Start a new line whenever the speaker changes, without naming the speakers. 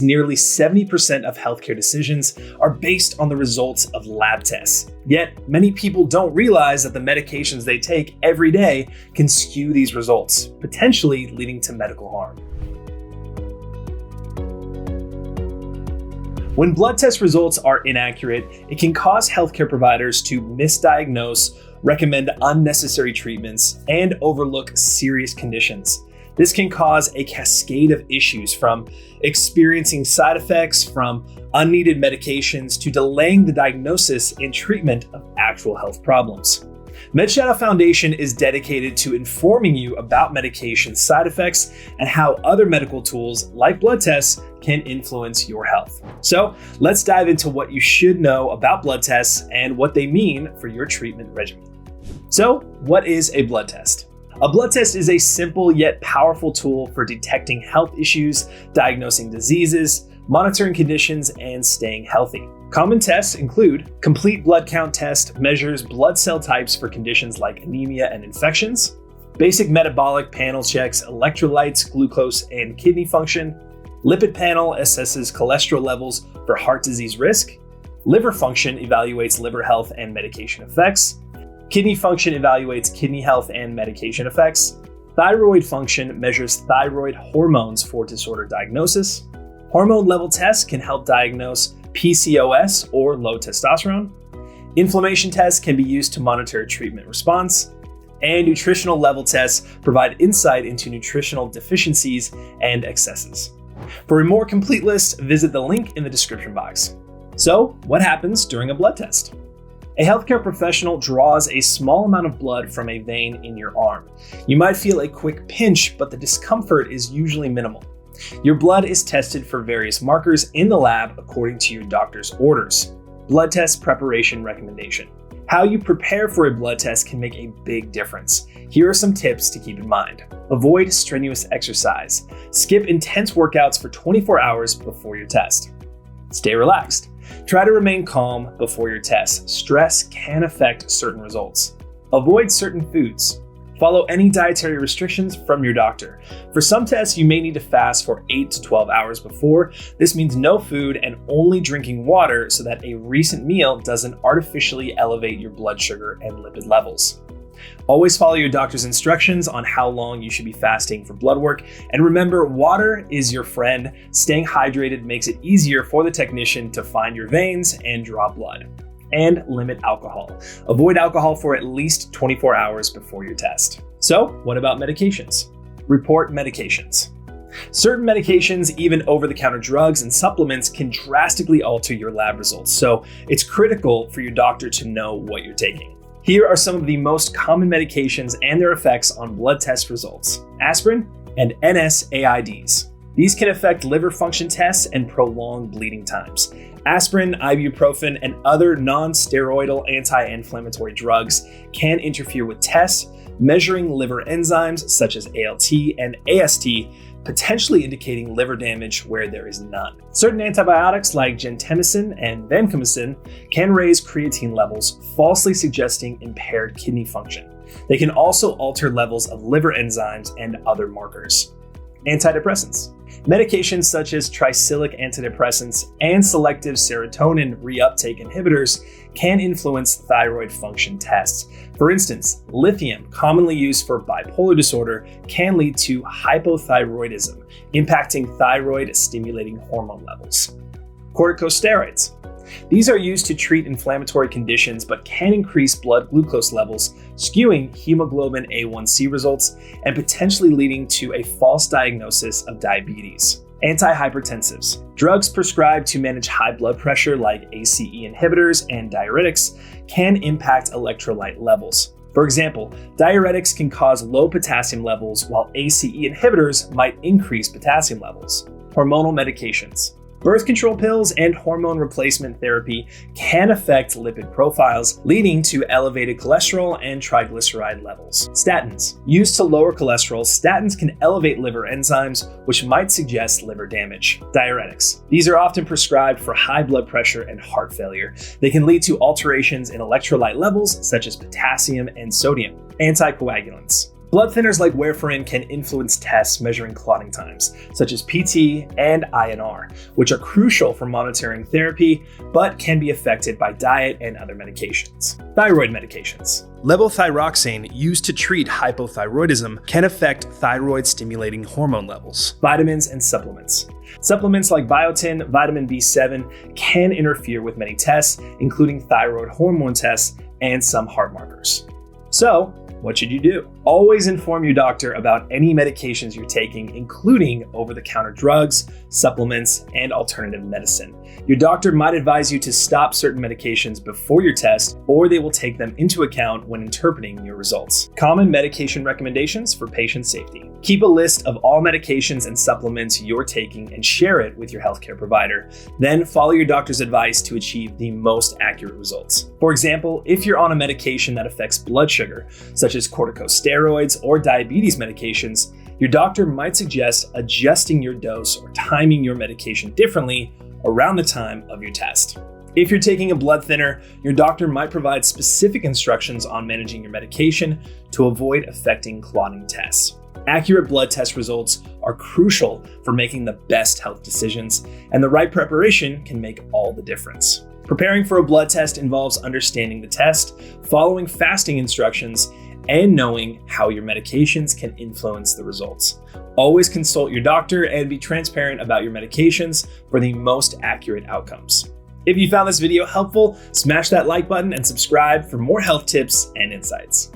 Nearly 70% of healthcare decisions are based on the results of lab tests. Yet, many people don't realize that the medications they take every day can skew these results, potentially leading to medical harm. When blood test results are inaccurate, it can cause healthcare providers to misdiagnose, recommend unnecessary treatments, and overlook serious conditions. This can cause a cascade of issues, from experiencing side effects from unneeded medications to delaying the diagnosis and treatment of actual health problems. MedShadow Foundation is dedicated to informing you about medication side effects and how other medical tools like blood tests can influence your health. So let's dive into what you should know about blood tests and what they mean for your treatment regimen. So, what is a blood test? A blood test is a simple yet powerful tool for detecting health issues, diagnosing diseases, monitoring conditions, and staying healthy. Common tests include complete blood count test, measures blood cell types for conditions like anemia and infections. Basic metabolic panel checks electrolytes, glucose, and kidney function. Lipid panel assesses cholesterol levels for heart disease risk. Liver function evaluates liver health and medication effects. Kidney function evaluates kidney health and medication effects. Thyroid function measures thyroid hormones for disorder diagnosis. Hormone level tests can help diagnose PCOS or low testosterone. Inflammation tests can be used to monitor treatment response. And nutritional level tests provide insight into nutritional deficiencies and excesses. For a more complete list, visit the link in the description box. So, what happens during a blood test? A healthcare professional draws a small amount of blood from a vein in your arm. You might feel a quick pinch, but the discomfort is usually minimal. Your blood is tested for various markers in the lab according to your doctor's orders. Blood test preparation recommendation. How you prepare for a blood test can make a big difference. Here are some tips to keep in mind. Avoid strenuous exercise. Skip intense workouts for 24 hours before your test. Stay relaxed. Try to remain calm before your test. Stress can affect certain results. Avoid certain foods. Follow any dietary restrictions from your doctor. For some tests, you may need to fast for 8 to 12 hours before. This means no food and only drinking water so that a recent meal doesn't artificially elevate your blood sugar and lipid levels. Always follow your doctor's instructions on how long you should be fasting for blood work. And remember, water is your friend. Staying hydrated makes it easier for the technician to find your veins and draw blood. And limit alcohol. Avoid alcohol for at least 24 hours before your test. So, what about medications? Report medications. Certain medications, even over-the-counter drugs and supplements, can drastically alter your lab results. So, it's critical for your doctor to know what you're taking. Here are some of the most common medications and their effects on blood test results. Aspirin and NSAIDs. These can affect liver function tests and prolong bleeding times. Aspirin, ibuprofen, and other non-steroidal anti-inflammatory drugs can interfere with tests, measuring liver enzymes such as ALT and AST, potentially indicating liver damage where there is none. Certain antibiotics like gentamicin and vancomycin can raise creatine levels, falsely suggesting impaired kidney function. They can also alter levels of liver enzymes and other markers. Antidepressants. Medications such as tricyclic antidepressants and selective serotonin reuptake inhibitors can influence thyroid function tests. For instance, lithium, commonly used for bipolar disorder, can lead to hypothyroidism, impacting thyroid-stimulating hormone levels. Corticosteroids. These are used to treat inflammatory conditions but can increase blood glucose levels, skewing hemoglobin A1C results and potentially leading to a false diagnosis of diabetes. Antihypertensives. Drugs prescribed to manage high blood pressure like ACE inhibitors and diuretics can impact electrolyte levels. For example, diuretics can cause low potassium levels while ACE inhibitors might increase potassium levels. Hormonal medications. Birth control pills and hormone replacement therapy can affect lipid profiles, leading to elevated cholesterol and triglyceride levels. Statins. Used to lower cholesterol, statins can elevate liver enzymes, which might suggest liver damage. Diuretics. These are often prescribed for high blood pressure and heart failure. They can lead to alterations in electrolyte levels, such as potassium and sodium. Anticoagulants. Blood thinners like warfarin can influence tests measuring clotting times, such as PT and INR, which are crucial for monitoring therapy, but can be affected by diet and other medications. Thyroid medications. Levothyroxine, used to treat hypothyroidism, can affect thyroid-stimulating hormone levels. Vitamins and supplements. Supplements like biotin, vitamin B7 can interfere with many tests, including thyroid hormone tests and some heart markers. So, what should you do? Always inform your doctor about any medications you're taking, including over-the-counter drugs, supplements, and alternative medicine. Your doctor might advise you to stop certain medications before your test, or they will take them into account when interpreting your results. Common medication recommendations for patient safety. Keep a list of all medications and supplements you're taking and share it with your healthcare provider. Then follow your doctor's advice to achieve the most accurate results. For example, if you're on a medication that affects blood sugar, such as corticosteroids or diabetes medications, your doctor might suggest adjusting your dose or timing your medication differently around the time of your test. If you're taking a blood thinner, your doctor might provide specific instructions on managing your medication to avoid affecting clotting tests. Accurate blood test results are crucial for making the best health decisions, and the right preparation can make all the difference. Preparing for a blood test involves understanding the test, following fasting instructions, and knowing how your medications can influence the results. Always consult your doctor and be transparent about your medications for the most accurate outcomes. If you found this video helpful, smash that like button and subscribe for more health tips and insights.